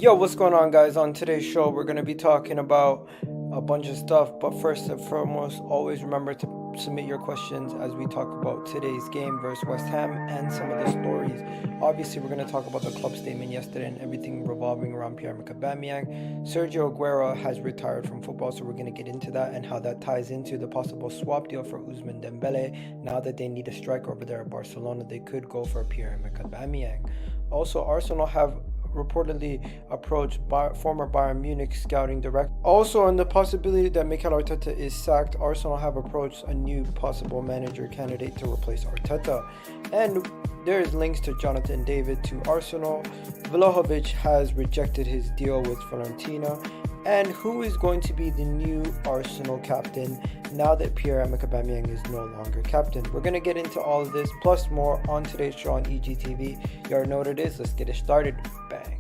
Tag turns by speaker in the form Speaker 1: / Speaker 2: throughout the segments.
Speaker 1: Yo, what's going on, guys? On today's show, we're going to be talking about a bunch of stuff. But first and foremost, always remember to submit your questions as we talk about today's game versus West Ham and some of the stories. Obviously, we're going to talk about the club statement yesterday and everything revolving around Pierre-Emerick Aubameyang. Sergio Aguero has retired from football, so we're going to get into that and how that ties into the possible swap deal for Ousmane Dembele. Now that they need a striker over there at Barcelona, they could go for Pierre-Emerick Aubameyang. Also, Arsenal have reportedly approached former Bayern Munich scouting director. Also, on the possibility that Mikel Arteta is sacked, Arsenal have approached a new possible manager candidate to replace Arteta. And there is links to Jonathan David to Arsenal. Vlahovic has rejected his deal with Fiorentina. And who is going to be the new Arsenal captain now that Pierre-Emerick Aubameyang is no longer captain? We're going to get into all of this plus more on today's show on EGTV. You already know what it is. Let's get it started. Bang.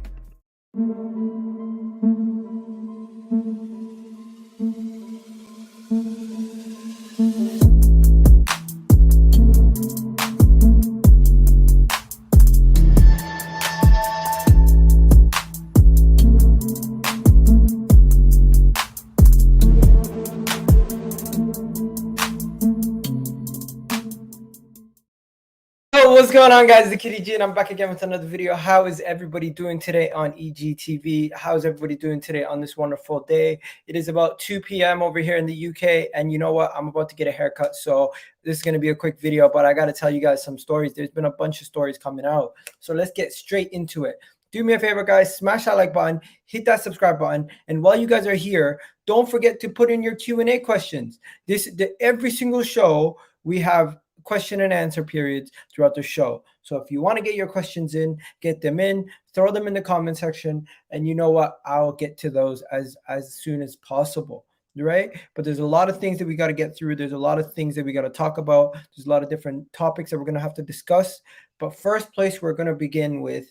Speaker 1: What's going on, guys? It's the Kitty G, and I'm back again with another video. How is everybody doing today on EGTV? How's everybody doing today on this wonderful day? It is about 2 p.m. over here in the UK, and you know what? I'm about to get a haircut, so this is going to be a quick video, but I got to tell you guys some stories. There's been a bunch of stories coming out, so let's get straight into it. Do me a favor, guys, smash that like button, hit that subscribe button, and while you guys are here, don't forget to put in your Q&A questions. Every single show, we have question and answer periods throughout the show. So if you want to get your questions in, get them in, throw them in the comment section, and you know what? I'll get to those as soon as possible. Right? But there's a lot of things that we got to get through. There's a lot of things that we got to talk about. There's a lot of different topics that we're going to have to discuss. But first place we're going to begin with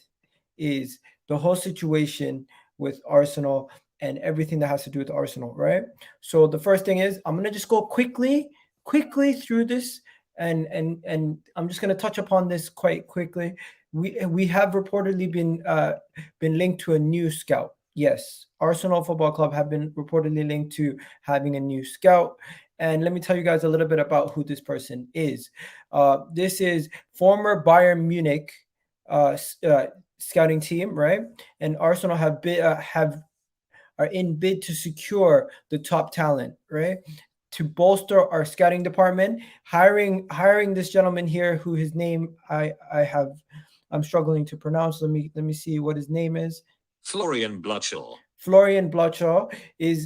Speaker 1: is the whole situation with Arsenal and everything that has to do with Arsenal, right? So the first thing is I'm going to just go quickly through this. And I'm just going to touch upon this quite quickly. We have reportedly been linked to a new scout. Yes, Arsenal Football Club have been reportedly linked to having a new scout. And let me tell you guys a little bit about who this person is. This is former Bayern Munich scouting team, right? And Arsenal are in bid to secure the top talent, right? To bolster our scouting department, hiring this gentleman here, who his name I'm struggling to pronounce. Let me see what his name is.
Speaker 2: Florian Bluchel.
Speaker 1: Florian Bluchel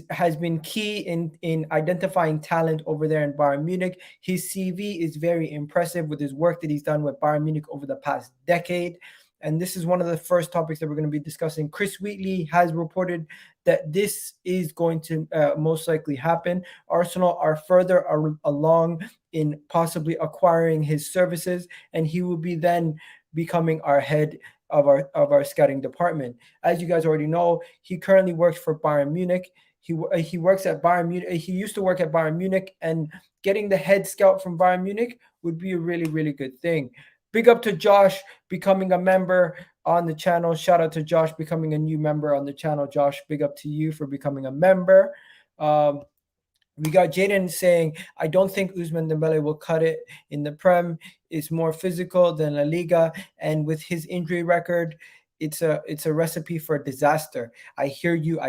Speaker 1: has been key in identifying talent over there in Bayern Munich. His CV is very impressive with his work that he's done with Bayern Munich over the past decade. And this is one of the first topics that we're going to be discussing. Chris Wheatley has reported that this is going to most likely happen. Arsenal are further along in possibly acquiring his services, and he will be then becoming our head of our scouting department. As you guys already know, he currently works for Bayern Munich. He works at Bayern Munich. He used to work at Bayern Munich, and getting the head scout from Bayern Munich would be a really, really good thing. Big up to Josh becoming a member on the channel. Shout out to Josh becoming a new member on the channel. Josh, big up to you for becoming a member. We got Jaden saying, I don't think Ousmane Dembele will cut it in the Prem. It's more physical than La Liga. And with his injury record, it's a recipe for disaster. I hear you.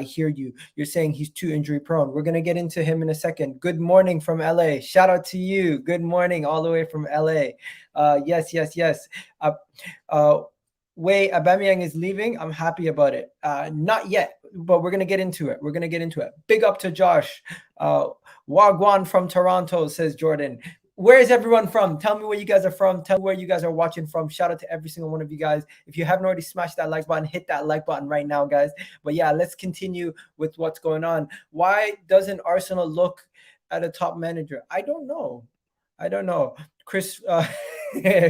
Speaker 1: You're saying he's too injury prone. We're going to get into him in a second. Good morning from LA. Shout out to you. Good morning all the way from LA. Yes. Way Aubameyang is leaving. I'm happy about it. Not yet, but we're going to get into it. Big up to Josh. Wagwan from Toronto, says Jordan. Where is everyone from? Tell me where you guys are from. Tell me where you guys are watching from. Shout out to every single one of you guys. If you haven't already smashed that like button, hit that like button right now, guys. But yeah, let's continue with what's going on. Why doesn't Arsenal look at a top manager? I don't know. Chris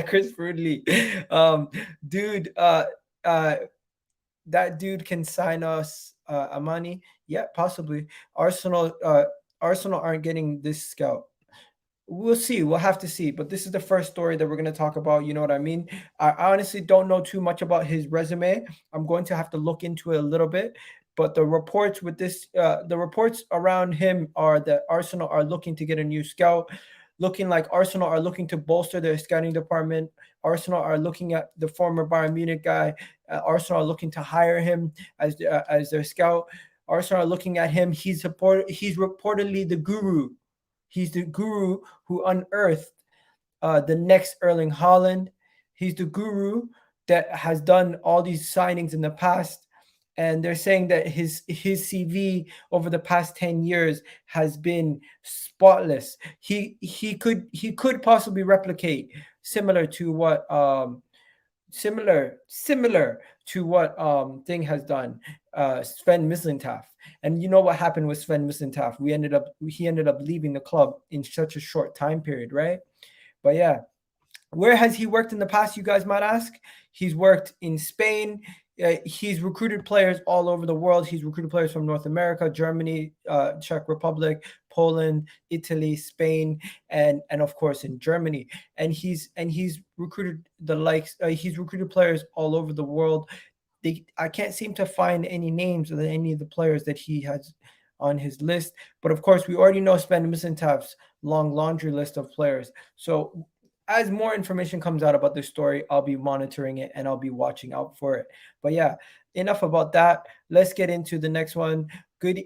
Speaker 1: Chris Frudley. Dude, that dude can sign us Amani. Yeah, possibly. Arsenal aren't getting this scout. We'll see. We'll have to see. But this is the first story that we're going to talk about. You know what I mean? I honestly don't know too much about his resume. I'm going to have to look into it a little bit. But the reports with this, the reports around him are that Arsenal are looking to get a new scout, looking like Arsenal are looking to bolster their scouting department. Arsenal are looking at the former Bayern Munich guy. Arsenal are looking to hire him as their scout. Arsenal are looking at him. He's reportedly the guru. He's the guru who unearthed the next Erling Haaland. He's the guru that has done all these signings in the past. And they're saying that his CV over the past 10 years has been spotless. He could possibly replicate similar to what similar to what thing has done, Sven Mislintat. And you know what happened with Sven Mislintat? He ended up leaving the club in such a short time period, right? But yeah, where has he worked in the past, you guys might ask? He's worked in Spain. He's recruited players all over the world. He's recruited players from North America, Germany, Czech Republic, Poland, Italy, Spain, and of course in Germany. And he's recruited the likes. He's recruited players all over the world. I can't seem to find any names of any of the players that he has on his list. But of course, we already know Sven Mislintat's long laundry list of players. So as more information comes out about this story, I'll be monitoring it and I'll be watching out for it. But yeah, enough about that. Let's get into the next one. Good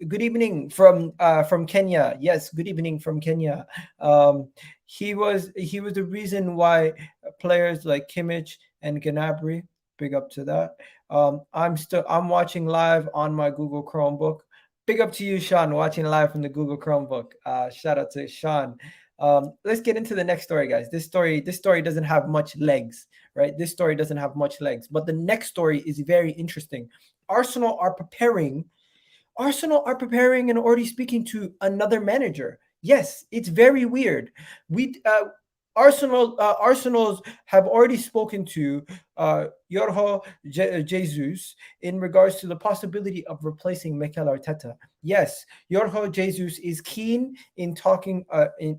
Speaker 1: evening from Kenya. Yes, good evening from Kenya. He was the reason why players like Kimmich and Gnabry, big up to that. I'm watching live on my Google Chromebook. Big up to you, Sean, watching live from the Google Chromebook. Shout out to Sean. Let's get into the next story, guys. This story doesn't have much legs, right? This story doesn't have much legs, but the next story is very interesting. Arsenal are preparing and already speaking to another manager. Yes, it's very weird. Arsenal's have already spoken to Jorge Jesus in regards to the possibility of replacing Mikel Arteta. Yes, Jorge Jesus is keen in talking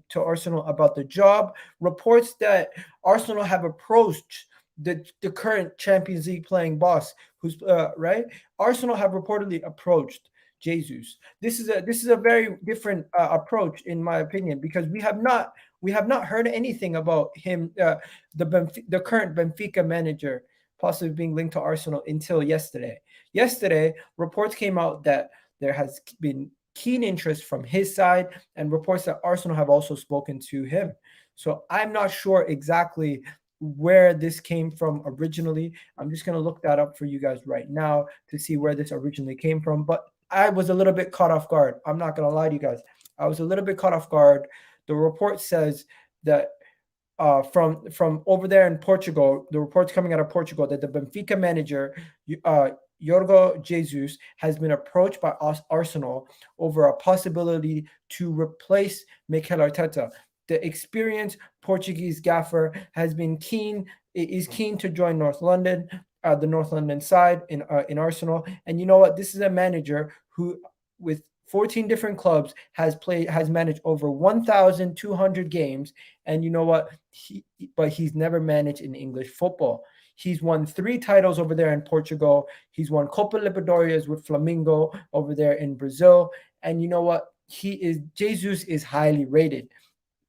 Speaker 1: to Arsenal about the job. Reports that Arsenal have approached the current Champions League playing boss, who's right. Arsenal have reportedly approached Jesus. This is a very different approach, in my opinion, because we have not heard anything about him, the current Benfica manager, possibly being linked to Arsenal until yesterday. Yesterday, reports came out that there has been keen interest from his side, and reports that Arsenal have also spoken to him. So I'm not sure exactly where this came from originally. I'm just going to look that up for you guys right now to see where this originally came from. But I was a little bit caught off guard. I'm not going to lie to you guys. I was a little bit caught off guard. The report says that from over there in Portugal, the report's coming out of Portugal that the Benfica manager, Jorge Jesus, has been approached by Arsenal over a possibility to replace Mikel Arteta. The experienced Portuguese gaffer is keen to join North London, the North London side in Arsenal. And you know what? This is a manager who, with 14 different clubs, has managed over 1,200 games. And you know what? He's never managed in English football. He's won 3 titles over there in Portugal. He's won Copa Libertadores with Flamengo over there in Brazil. And you know what? Jesus is highly rated.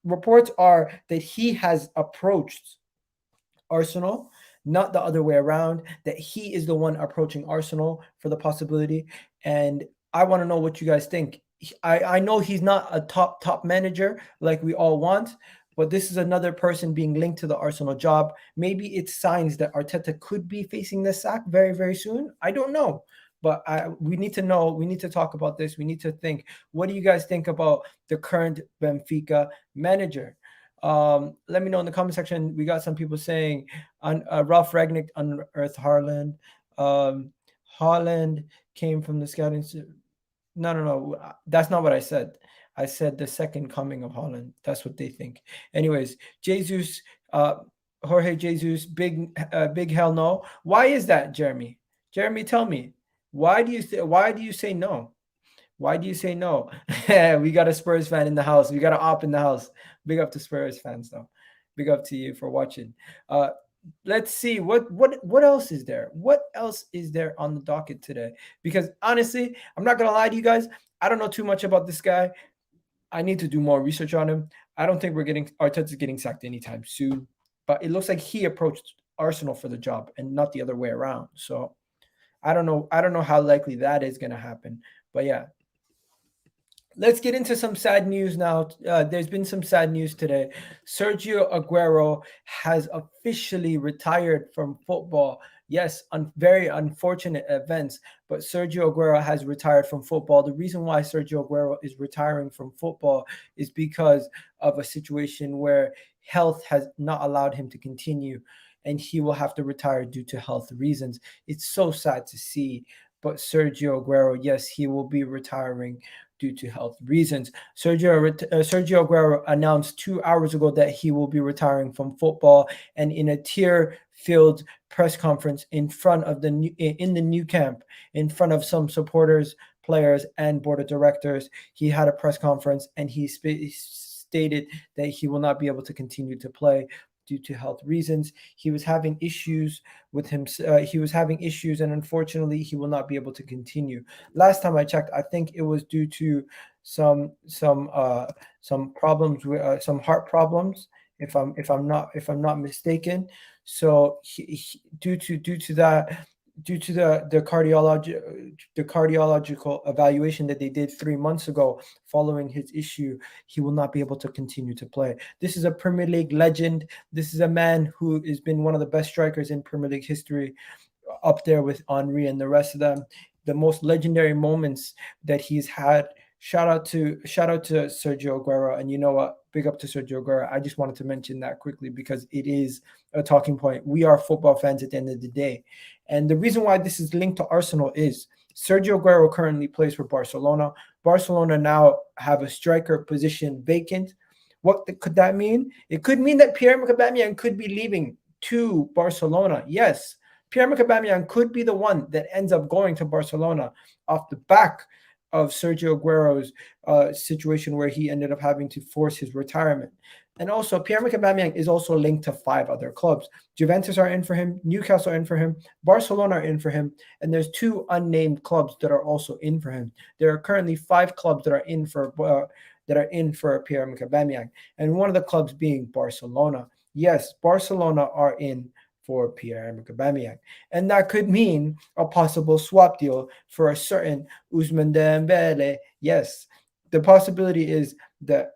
Speaker 1: Reports are that he has approached Arsenal, not the other way around, that he is the one approaching Arsenal for the possibility. And I want to know what you guys think. I know he's not a top manager like we all want, but this is another person being linked to the Arsenal job. Maybe it's signs that Arteta could be facing the sack very, very soon. I don't know. But we need to know. We need to talk about this. We need to think. What do you guys think about the current Benfica manager? Let me know in the comment section. We got some people saying Ralph Ragnick unearthed Haaland. Haaland came from the scouting. No. That's not what I said. I said the second coming of Haaland. That's what they think. Anyways, Jesus, Jorge Jesus, big hell no. Why is that, Jeremy? Jeremy, tell me. Why do you say no? Why do you say no? We got a Spurs fan in the house. We got an op in the house. Big up to Spurs fans, though. Big up to you for watching. Uh, let's see what else is there. What else is there on the docket today? Because honestly, I'm not gonna lie to you guys. I don't know too much about this guy. I need to do more research on him. I don't think we're getting Arteta's getting sacked anytime soon. But it looks like he approached Arsenal for the job and not the other way around. So I don't know. I don't know how likely that is going to happen. But yeah, let's get into some sad news now. There's been some sad news today. Sergio Aguero has officially retired from football. Yes, very unfortunate events, but Sergio Aguero has retired from football. The reason why Sergio Aguero is retiring from football is because of a situation where health has not allowed him to continue, and he will have to retire due to health reasons. It's so sad to see, but Sergio Aguero, yes, he will be retiring due to health reasons. Sergio Aguero announced 2 hours ago that he will be retiring from football, and in a tear-filled press conference in front of in the new camp, in front of some supporters, players, and board of directors, he had a press conference and he stated that he will not be able to continue to play due to health reasons. He was having issues with him. He was having issues, and unfortunately, he will not be able to continue. Last time I checked, I think it was due to some problems with some heart problems. If I'm not mistaken. So due to that, due to the cardiological evaluation that they did 3 months ago following his issue, he will not be able to continue to play. This is a Premier League legend. This is a man who has been one of the best strikers in Premier League history, up there with Henry and the rest of them. The most legendary moments that he's had. Shout out to Sergio Aguero, and you know what? Big up to Sergio Aguero. I just wanted to mention that quickly because it is a talking point. We are football fans at the end of the day, and the reason why this is linked to Arsenal is Sergio Aguero currently plays for Barcelona. Barcelona now have a striker position vacant. What could that mean? It could mean that Pierre-Emerick Aubameyang could be leaving to Barcelona. Yes, Pierre-Emerick Aubameyang could be the one that ends up going to Barcelona off the back of Sergio Aguero's situation where he ended up having to force his retirement. And also, Pierre-Emerick Aubameyang is also linked to 5 other clubs. Juventus are in for him, Newcastle are in for him, Barcelona are in for him, and there's 2 unnamed clubs that are also in for him. There are currently 5 clubs that are in for Pierre-Emerick Aubameyang, and one of the clubs being Barcelona. Yes, Barcelona are in for Pierre-Emerick Aubameyang. And that could mean a possible swap deal for a certain Ousmane Dembele. Yes, the possibility is that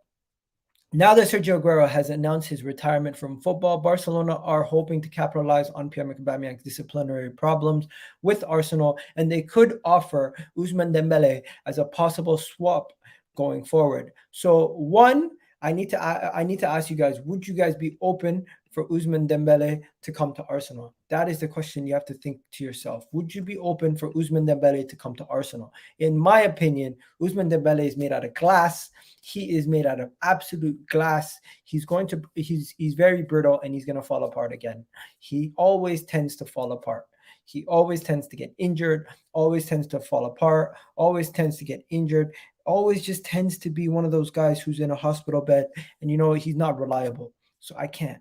Speaker 1: now that Sergio Aguero has announced his retirement from football, Barcelona are hoping to capitalize on Pierre-Emerick Aubameyang's disciplinary problems with Arsenal, and they could offer Ousmane Dembele as a possible swap going forward. So one, I need to ask you guys, would you guys be open for Ousmane Dembele to come to Arsenal? That is the question you have to think to yourself. Would you be open for Ousmane Dembele to come to Arsenal? In my opinion, Ousmane Dembele is made out of glass. He is made out of absolute glass. He's very brittle, and he's going to fall apart again. He always tends to fall apart. He always tends to get injured, always tends to fall apart, always tends to get injured, always just tends to be one of those guys who's in a hospital bed, and he's not reliable. So I can't.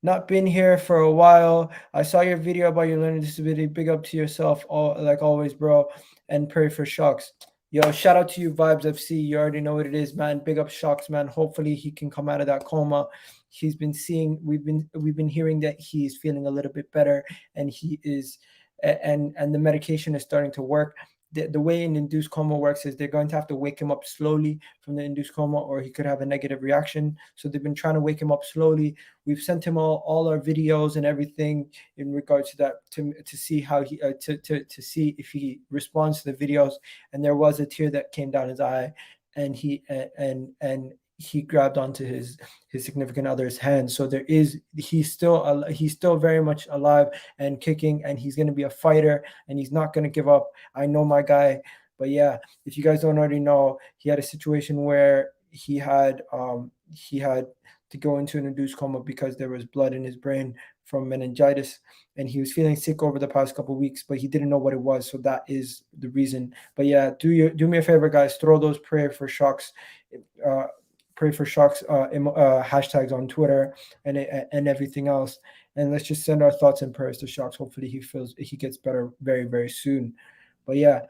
Speaker 1: Not been here for a while. I saw your video about your learning disability. Big up to yourself, like always, bro. And pray for Shocks. Yo, shout out to you, Vibes FC. You already know what it is, man. Big up Shocks, man. Hopefully he can come out of that coma. We've been hearing that he's feeling a little bit better, and he is, and the medication is starting to work. The way an induced coma works is they're going to have to wake him up slowly from the induced coma, or he could have a negative reaction. So they've been trying to wake him up slowly. We've sent him all our videos and everything in regards to that to see how he to see if he responds to the videos. And there was a tear that came down his eye, and he grabbed onto his significant other's hand. So he's still very much alive and kicking, and he's going to be a fighter, and he's not going to give up. I know my guy. But yeah, if you guys don't already know, he had a situation where he had to go into an induced coma because there was blood in his brain from meningitis, and he was feeling sick over the past couple of weeks, but he didn't know what it was, so that is the reason. But yeah, do me a favor, guys, throw those pray for shocks hashtags on Twitter and everything else, and let's just send our thoughts and prayers to Shocks. Hopefully he gets better very, very soon. But yeah,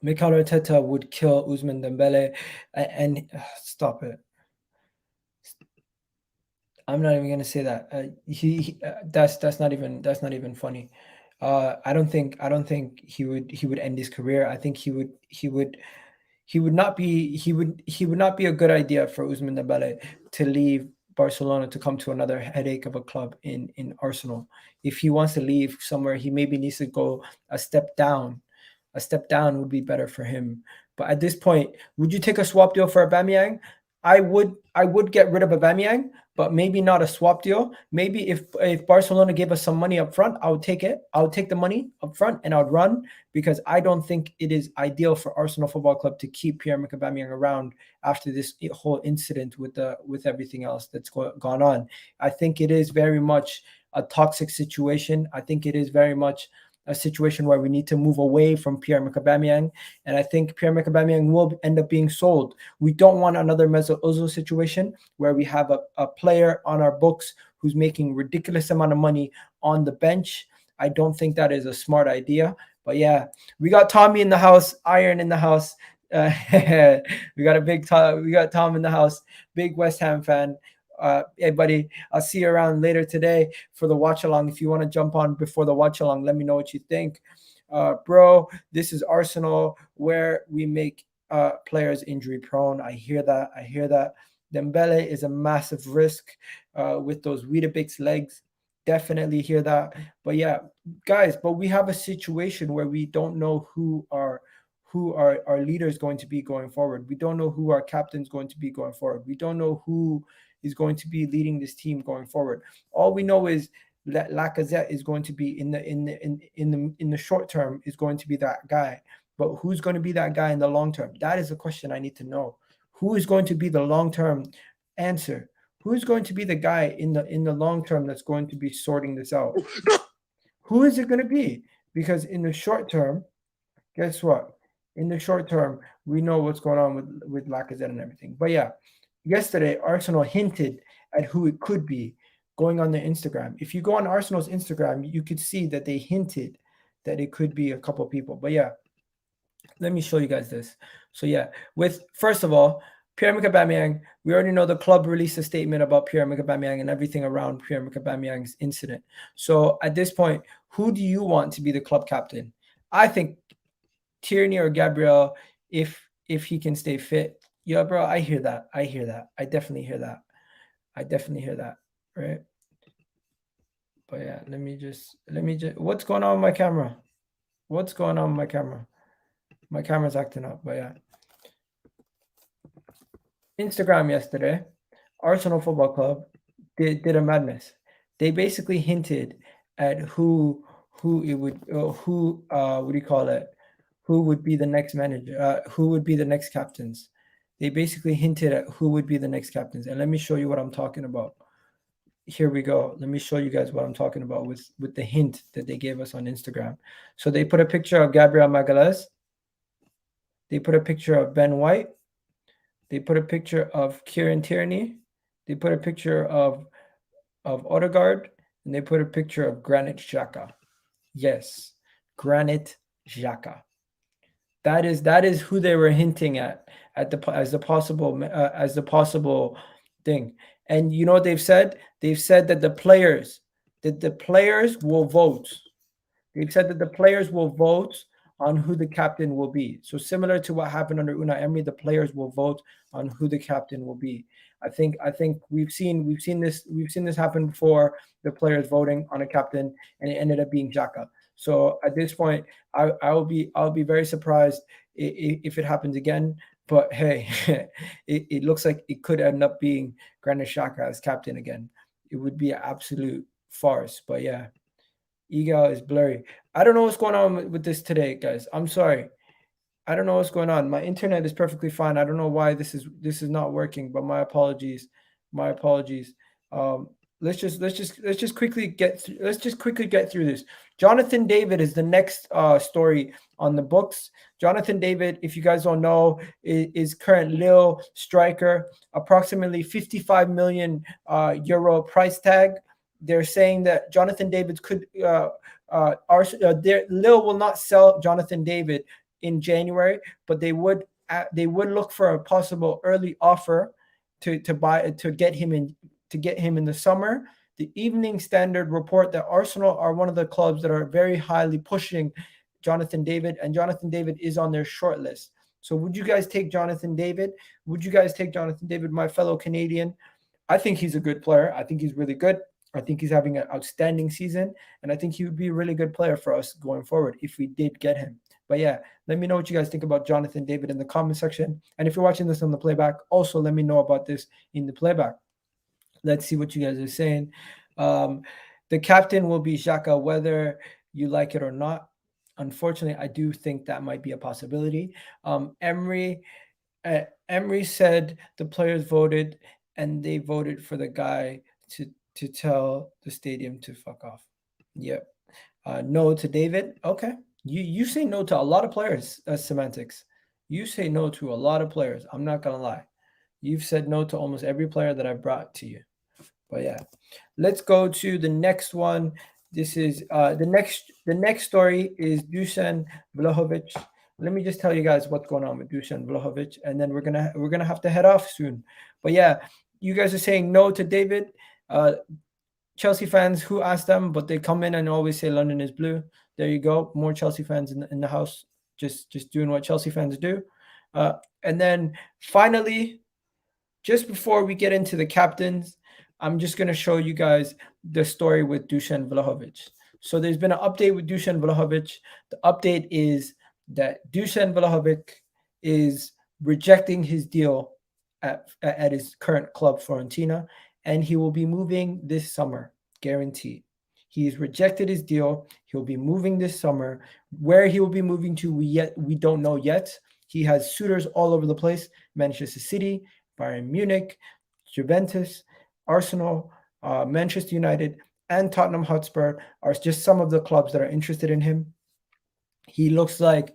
Speaker 1: Mikel Arteta would kill Ousmane Dembele, and stop it. I'm not even gonna say that. That's not even funny. I don't think he would end his career. I think he would not be a good idea for Ousmane Dembele to leave Barcelona to come to another headache of a club in Arsenal. If he wants to leave somewhere, he maybe needs to go a step down. A step down would be better for him. But at this point, would you take a swap deal for Aubameyang? I would get rid of Aubameyang, but maybe not a swap deal. Maybe if Barcelona gave us some money up front, I would take it. I would take the money up front and I would run, because I don't think it is ideal for Arsenal Football Club to keep Pierre-Emerick Aubameyang around after this whole incident with everything else that's gone on. I think it is very much a toxic situation. I think it is very much a situation where we need to move away from Pierre-Emerick Aubameyang, and I think Pierre-Emerick Aubameyang will end up being sold. We don't want another Mesut Ozil situation where we have a player on our books who's making ridiculous amount of money on the bench. I don't think that is a smart idea. But yeah, we got Tommy in the house, Iron in the house. We got Tom in the house, big West Ham fan. Hey buddy, I'll see you around later today for the watch along. If you want to jump on before the watch along, let me know what you think. Bro, this is Arsenal where we make players injury prone. I hear that. Dembele is a massive risk with those Weetabix legs. Definitely hear that. But yeah, guys, but we have a situation where we don't know who our leader is going to be going forward. We don't know who our captain is going to be going forward. We don't know who is going to be leading this team going forward. All we know is that Lacazette is going to be in the short term is going to be that guy. But who's going to be that guy in the long term? That is a question I need to know. Who is going to be the long term answer? Who's going to be the guy in the long term that's going to be sorting this out? Who is it going to be? Because in the short term, guess what? In the short term, we know what's going on with Lacazette and everything. But yeah, yesterday, Arsenal hinted at who it could be going on their Instagram. If you go on Arsenal's Instagram, you could see that they hinted that it could be a couple of people. But yeah, let me show you guys this. So yeah, first of all, Pierre-Emerick Aubameyang, we already know the club released a statement about Pierre-Emerick Aubameyang and everything around Pierre-Emerick Aubameyang's incident. So at this point, who do you want to be the club captain? I think Tierney or Gabriel, if he can stay fit. Yeah, bro, I hear that. I definitely hear that. Right? But yeah, let me just what's going on with my camera? My camera's acting up, but yeah. Instagram yesterday, Arsenal Football Club did a madness. They basically hinted at who it would what do you call it? Who would be the next manager? Who would be the next captains? They basically hinted at who would be the next captains. And let me show you what I'm talking about. Here we go. Let me show you guys what I'm talking about with the hint that they gave us on Instagram. So they put a picture of Gabriel Magalhaes. They put a picture of Ben White. They put a picture of Kieran Tierney. They put a picture of Odegaard. And they put a picture of Granit Xhaka. Yes, Granit Xhaka. That is who they were hinting at as the possible thing. And you know what they've said? They've said that the players will vote. They've said that the players will vote on who the captain will be. So similar to what happened under Unai Emery, the players will vote on who the captain will be. I think we've seen this happen before, the players voting on a captain, and it ended up being Xhaka. So at this point, I'll be very surprised if it happens again. But hey, it looks like it could end up being Granit Xhaka as captain again. It would be an absolute farce. But yeah, Eagle is blurry. I don't know what's going on with this today, guys. I'm sorry. I don't know what's going on. My internet is perfectly fine. I don't know why this is not working, but my apologies. Let's just quickly get through. Let's just quickly get through this. Jonathan David is the next story on the books. Jonathan David, if you guys don't know, is current Lille striker, approximately 55 million euro price tag. They're saying that Jonathan David could Lille will not sell Jonathan David in January, but they would look for a possible early offer to get him in the summer. The Evening Standard report that Arsenal are one of the clubs that are very highly pushing Jonathan David, and Jonathan David is on their short list. So would you guys take Jonathan David? Would you guys take Jonathan David, my fellow Canadian? I think he's a good player. I think he's really good. I think he's having an outstanding season, and I think he would be a really good player for us going forward if we did get him. But yeah, let me know what you guys think about Jonathan David in the comment section. And if you're watching this on the playback, also let me know about this in the playback. Let's see what you guys are saying. The captain will be Xhaka, whether you like it or not. Unfortunately, I do think that might be a possibility. Emery said the players voted, and they voted for the guy to tell the stadium to fuck off. Yep. No to David. Okay. You say no to a lot of players. That's semantics. You say no to a lot of players. I'm not gonna lie. You've said no to almost every player that I've brought to you. But yeah, let's go to the next one. This is the next story is Dusan Vlahovic. Let me just tell you guys what's going on with Dusan Vlahovic, and then we're gonna have to head off soon. But yeah, you guys are saying no to David. Chelsea fans, who asked them, but they come in and always say London is blue. There you go. More Chelsea fans in the house, just doing what Chelsea fans do. And then finally, just before we get into the captains, I'm just going to show you guys the story with Dusan Vlahovic. So there's been an update with Dusan Vlahovic. The update is that Dusan Vlahovic is rejecting his deal at his current club, Fiorentina, and he will be moving this summer, guaranteed. He's rejected his deal. He'll be moving this summer. Where he will be moving to, we don't know yet. He has suitors all over the place: Manchester City, Bayern Munich, Juventus, Arsenal, Manchester United, and Tottenham Hotspur are just some of the clubs that are interested in him. He looks like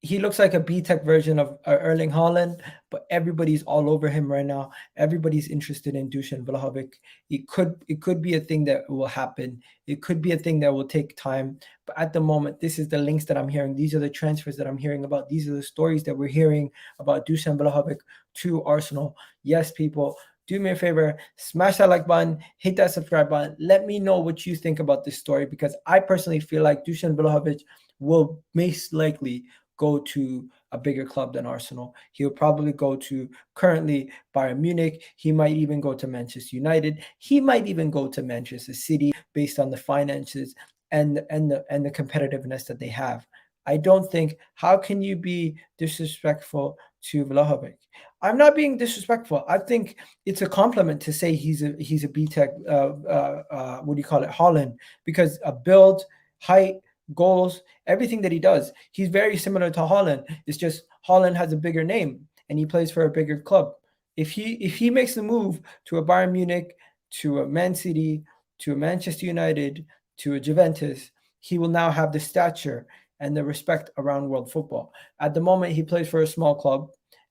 Speaker 1: a B-Tech version of Erling Haaland, but everybody's all over him right now. Everybody's interested in Dusan Vlahovic. It could be a thing that will happen. It could be a thing that will take time. But at the moment, this is the links that I'm hearing. These are the transfers that I'm hearing about. These are the stories that we're hearing about Dusan Vlahovic to Arsenal. Yes, people, do me a favor, smash that like button, hit that subscribe button. Let me know what you think about this story, because I personally feel like Dusan Vlahovic will most likely go to a bigger club than Arsenal. He'll probably go to currently Bayern Munich. He might even go to Manchester United. He might even go to Manchester City based on the finances and the competitiveness that they have. I don't think, how can you be disrespectful to Vlahovic? I'm not being disrespectful. I think it's a compliment to say he's a B-Tech, what do you call it, Haaland, because a build, height, goals, everything that he does, he's very similar to Haaland. It's just Haaland has a bigger name and he plays for a bigger club. If he makes the move to a Bayern Munich, to a Man City, to a Manchester United, to a Juventus, he will now have the stature and the respect around world football. At the moment, he plays for a small club,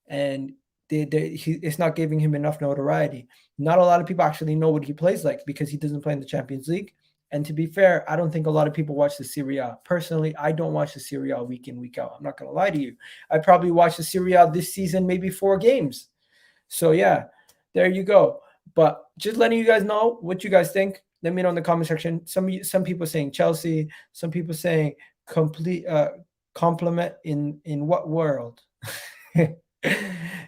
Speaker 1: and it's not giving him enough notoriety. Not a lot of people actually know what he plays like because he doesn't play in the Champions League. And to be fair, I don't think a lot of people watch the Serie A. Personally, I don't watch the Serie A week in, week out. I'm not going to lie to you. I probably watched the Serie A this season, maybe 4 games. So yeah, there you go. But just letting you guys know what you guys think. Let me know in the comment section. Some people saying Chelsea. Some people saying complete compliment in what world?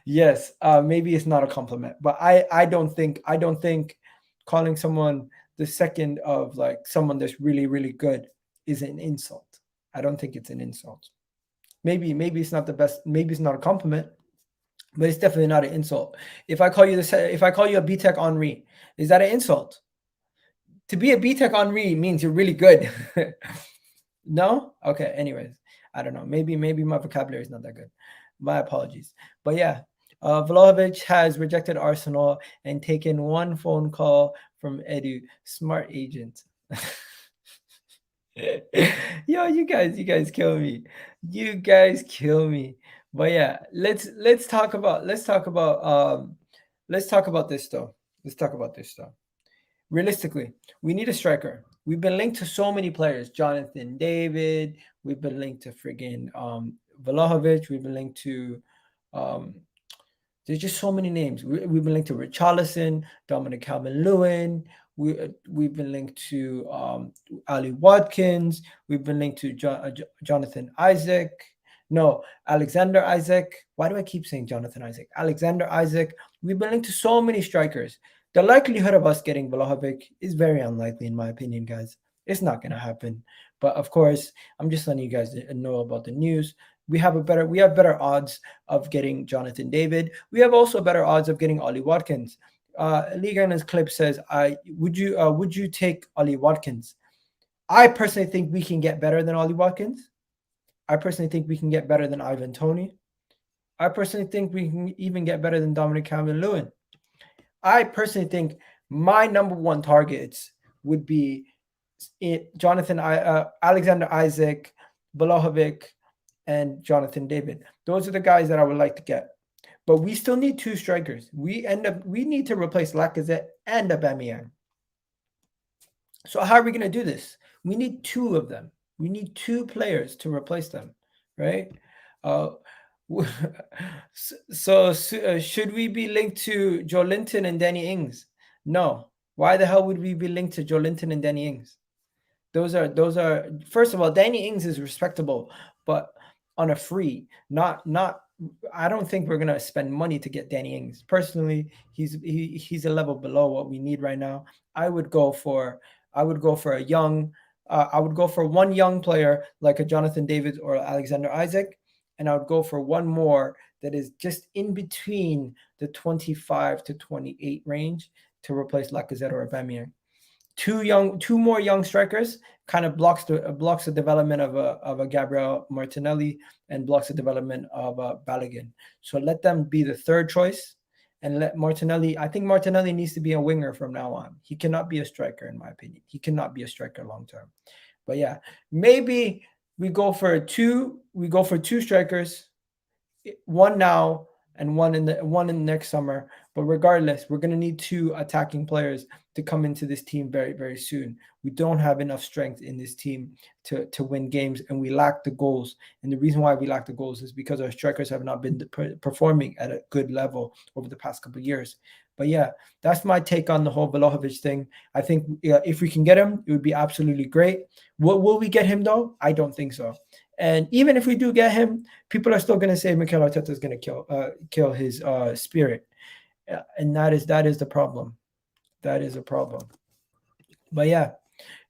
Speaker 1: Yes, maybe it's not a compliment, but I don't think calling someone the second of like someone that's really, really good is an insult. I don't think it's an insult. Maybe it's not the best. Maybe it's not a compliment, but it's definitely not an insult. If I call you a B-Tech Henri, is that an insult? To be a B-Tech Henri means you're really good. No? Okay. Anyways, I don't know. Maybe my vocabulary is not that good. My apologies. But yeah, Vlahovic has rejected Arsenal and taken one phone call from Edu, smart agent. Yo, you guys kill me. You guys kill me. But yeah, let's talk about this though. Let's talk about this though. Realistically, we need a striker. We've been linked to so many players. Jonathan David. We've been linked to friggin' Vlahovic. We've been linked to um, there's just so many names. We've been linked to Richarlison, Dominic Calvert-Lewin. We've been linked to Ali Watkins. We've been linked to Jonathan Isaac. No, Alexander Isaac. Why do I keep saying Jonathan Isaac? Alexander Isaac. We've been linked to so many strikers. The likelihood of us getting Vlahovic is very unlikely, in my opinion, guys. It's not going to happen. But of course, I'm just letting you guys know about the news. We have better odds of getting Jonathan David. We have also better odds of getting Ollie Watkins. Liga's clip says, would you take Ollie Watkins? I personally think we can get better than Ollie Watkins. I personally think we can get better than Ivan Toney. I personally think we can even get better than Dominic Calvert-Lewin. I personally think my number one targets would be Alexander Isaac, Vlahovic, and Jonathan David. Those are the guys that I would like to get. But we still need two strikers. We need to replace Lacazette and Aubameyang. So how are we going to do this? We need two of them. We need two players to replace them, right? So should we be linked to Joelinton and Danny Ings? No. Why the hell would we be linked to Joelinton and Danny Ings? Those are first of all, Danny Ings is respectable, but on a free, not I don't think we're gonna spend money to get Danny Ings. Personally, he's a level below what we need right now. I would go for a young I would go for one young player like a Jonathan David or Alexander Isaac, and I would go for one more that is just in between the 25 to 28 range to replace Lacazette or Aubameyang. Two more young strikers kind of blocks the development of a Gabriel Martinelli and blocks the development of Balogun. So let them be the third choice, and let Martinelli. I think Martinelli needs to be a winger from now on. He cannot be a striker, in my opinion. He cannot be a striker long term. But yeah, maybe we go for two strikers, one now and one in the next summer. But regardless, we're going to need two attacking players to come into this team very, very soon. We don't have enough strength in this team to win games, and we lack the goals. And the reason why we lack the goals is because our strikers have not been performing at a good level over the past couple of years. But yeah, that's my take on the whole Vlahovic thing. I think if we can get him, it would be absolutely great. Will we get him though? I don't think so. And even if we do get him, people are still going to say Mikel Arteta is going to kill his spirit, and that is the problem. That is a problem. But yeah,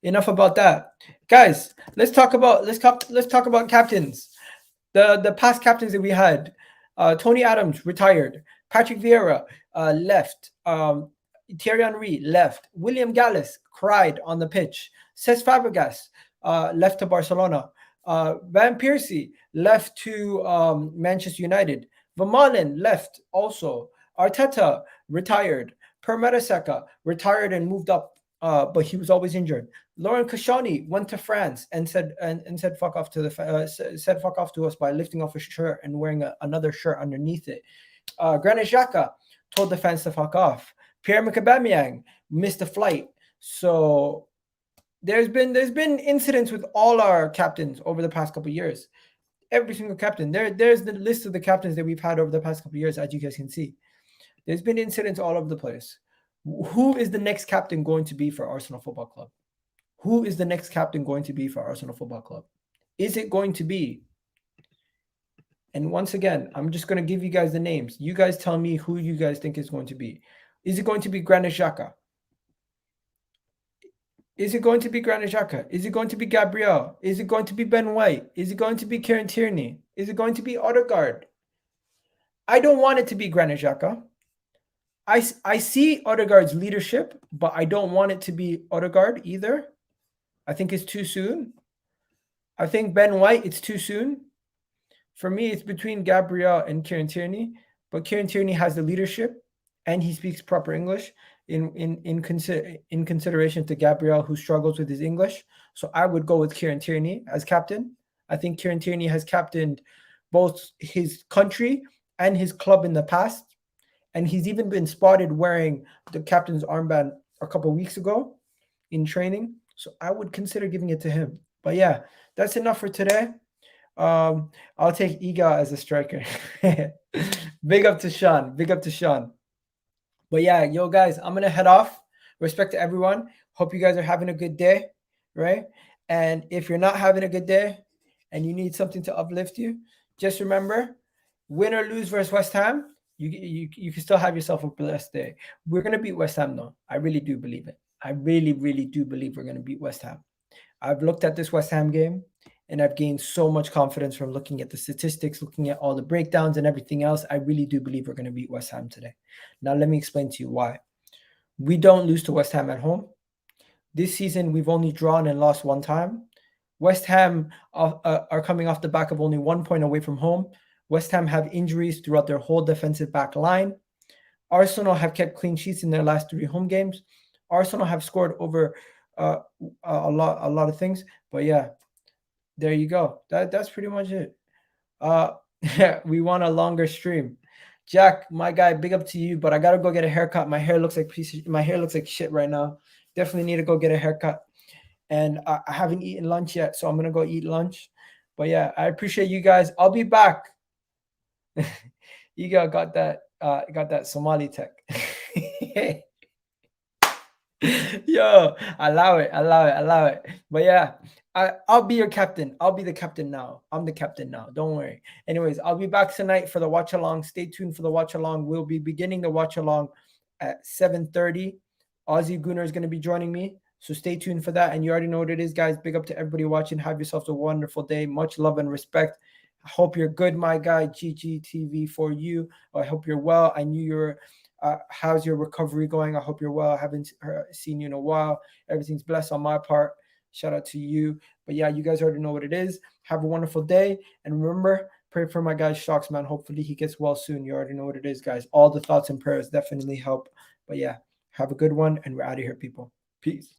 Speaker 1: enough about that, guys. Let's talk about captains. The past captains that we had. Tony Adams retired. Patrick Vieira left. Thierry Henry left. William Gallas cried on the pitch. Cesc Fabregas left to Barcelona. Van Persie left to Manchester United. Vermaelen left also. Arteta retired. Per Mertesacker retired and moved up, but he was always injured. Laurent Koscielny went to France and said fuck off to said fuck off to us by lifting off his shirt and wearing another shirt underneath it. Granit Xhaka told the fans to fuck off. Pierre-Emerick Aubameyang missed a flight. So there's been incidents with all our captains over the past couple of years. Every single captain. There's the list of the captains that we've had over the past couple of years, as you guys can see. There's been incidents all over the place. Who is the next captain going to be for Arsenal Football Club? Who is the next captain going to be for Arsenal Football Club? Is it going to be? And once again, I'm just going to give you guys the names. You guys tell me who you guys think is going to be. Is it going to be Granit Xhaka? Is it going to be Granit Xhaka? Is it going to be Gabriel? Is it going to be Ben White? Is it going to be Kieran Tierney? Is it going to be Odegaard? I don't want it to be Granit Xhaka. I see Odegaard's leadership, but I don't want it to be Odegaard either. I think it's too soon. I think Ben White, it's too soon. For me, it's between Gabriel and Kieran Tierney. but Kieran Tierney has the leadership and he speaks proper English in consideration to Gabriel, who struggles with his English. So I would go with Kieran Tierney as captain. I think Kieran Tierney has captained both his country and his club in the past. And he's even been spotted wearing the captain's armband a couple of weeks ago in training. So I would consider giving it to him. But yeah, that's enough for today. I'll take Iga as a striker. Big up to Sean. Big up to Sean. But yeah, yo, guys, I'm going to head off. Respect to everyone. Hope you guys are having a good day, right? And if you're not having a good day and you need something to uplift you, just remember, win or lose versus West Ham, you can still have yourself a blessed day. We're going to beat West Ham, though. I really do believe it. I really, really do believe we're going to beat West Ham. I've looked at this West Ham game, and I've gained so much confidence from looking at the statistics, looking at all the breakdowns and everything else. I really do believe we're going to beat West Ham today. Now, let me explain to you why. We don't lose to West Ham at home. This season, we've only drawn and lost one time. West Ham are coming off the back of only 1 point away from home. West Ham have injuries throughout their whole defensive back line. Arsenal have kept clean sheets in their last 3 home games. Arsenal have scored over a lot of things. But yeah, there you go. That's pretty much it. We want a longer stream. Jack, my guy, big up to you, but I gotta go get a haircut. My hair looks like shit right now. Definitely need to go get a haircut. And I haven't eaten lunch yet, so I'm gonna go eat lunch. But yeah, I appreciate you guys. I'll be back. You got that Somali tech. Yo, allow it. But yeah, I'll be your captain. I'll be the captain now. I'm the captain now. Don't worry. Anyways, I'll be back tonight for the watch along. Stay tuned for the watch along. We'll be beginning the watch along at 7:30. Aussie Gooner is going to be joining me. So stay tuned for that. And you already know what it is, guys. Big up to everybody watching. Have yourselves a wonderful day. Much love and respect. I hope you're good, my guy. GGTV for you. I hope you're well. I knew you were. How's your recovery going? I hope you're well. I haven't seen you in a while. Everything's blessed on my part. Shout out to you. But yeah, you guys already know what it is. Have a wonderful day. And remember, pray for my guy Shocks, man. Hopefully he gets well soon. You already know what it is, guys. All the thoughts and prayers definitely help. But yeah, have a good one. And we're out of here, people. Peace.